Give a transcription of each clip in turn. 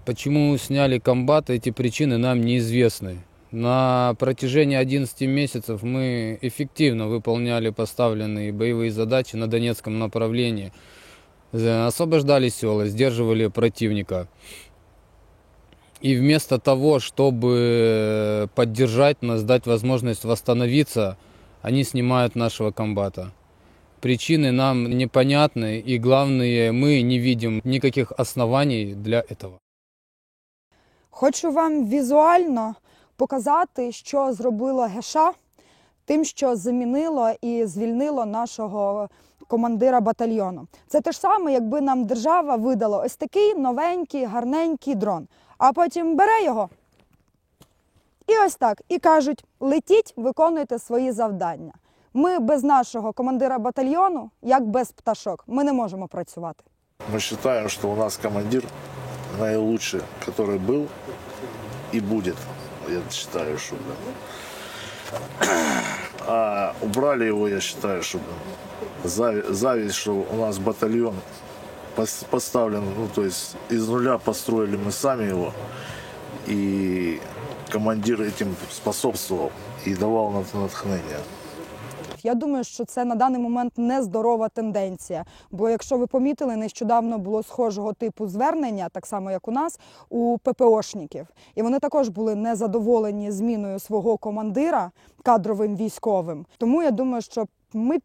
Почему сняли комбата, эти причины нам неизвестны. На протяжении 11 месяцев мы эффективно выполняли поставленные боевые задачи на Донецком направлении. Освобождали села, сдерживали противника. И вместо того, чтобы поддержать нас, дать возможность восстановиться, они снимают нашего комбата. Причины нам непонятны, и главное, мы не видим никаких оснований для этого. Хочу вам візуально показати, що зробило ГШ тим, що замінило і звільнило нашого командира батальйону. Це те ж саме, якби нам держава видала ось такий новенький, гарненький дрон, а потім бере його і ось так, і кажуть, летіть, виконуйте свої завдання. Ми без нашого командира батальйону, як без пташок, ми не можемо працювати. Мы считаем, что у нас командир наилучший, который был и будет. Я считаю, что а убрали его, я считаю, что зависть, что у нас батальон поставлен, ну то есть из нуля построили мы сами его, и командир этим способствовал и давал натхнение. Я думаю, що це на даний момент нездорова тенденція. Бо якщо ви помітили, нещодавно було схожого типу звернення, так само як у нас, у ППОшників. І вони також були незадоволені зміною свого командира кадровим військовим. Тому я думаю, що ми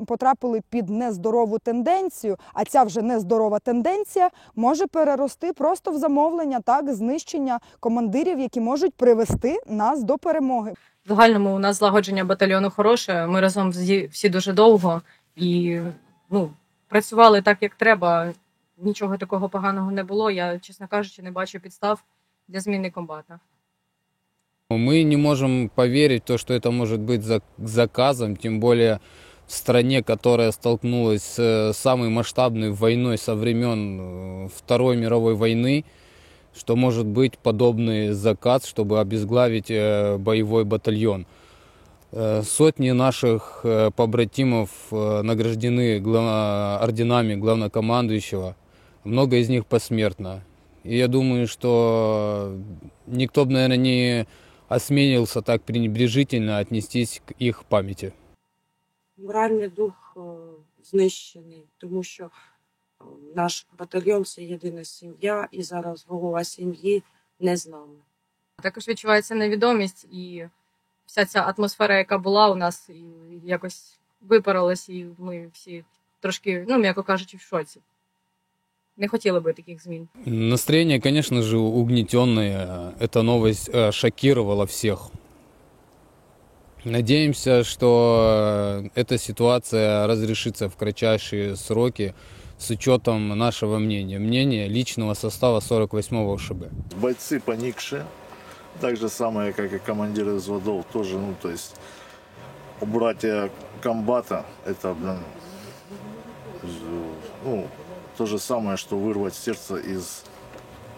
потрапили під нездорову тенденцію, а ця вже нездорова тенденція може перерости просто в замовлення, так, знищення командирів, які можуть привести нас до перемоги. В загальному у нас злагодження батальйону хороше, ми разом всі дуже довго і працювали так, як треба, нічого такого поганого не було. Я, чесно кажучи, не бачу підстав для зміни комбата. Мы не можем поверить в то, что это может быть заказом, тем более в стране, которая столкнулась с самой масштабной войной со времен Второй мировой войны, что может быть подобный заказ, чтобы обезглавить боевой батальон. Сотни наших побратимов награждены орденами главнокомандующего, много из них посмертно. И я думаю, что никто бы, наверное, не осмелился так пренебрежительно отнестись к их памяти. Моральний дух знищений, тому що наш батальйон – це єдина сім'я, і зараз голова сім'ї не з нами. Також відчувається невідомість, і вся ця атмосфера, яка була у нас, якось випарилась, і ми всі трошки, м'яко кажучи, в шоці. Не хотели бы таких змін. Настроение, конечно же, угнетенное. Эта новость шокировала всех. Надеемся, что эта ситуация разрешится в кратчайшие сроки с учетом нашего мнения личного состава 48-го ШБ. Бойцы поникшие, так же самое, как и командиры взводов, тоже, то есть убрать комбата, это, то же самое, что вырвать сердце из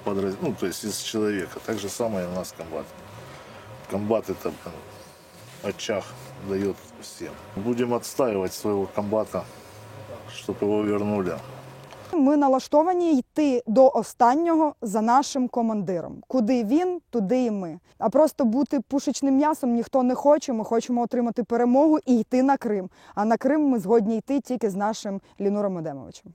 то есть из человека. Так же самое у нас комбат. Комбат это очаг дает всем. Будем отстаивать своего комбата, чтобы его вернули. Ми налаштовані йти до останнього за нашим командиром. Куди він, туди і ми. А просто бути пушечним м'ясом ніхто не хоче. Ми хочемо отримати перемогу і йти на Крим. А на Крим ми згодні йти тільки з нашим Лінуром Едемовичем.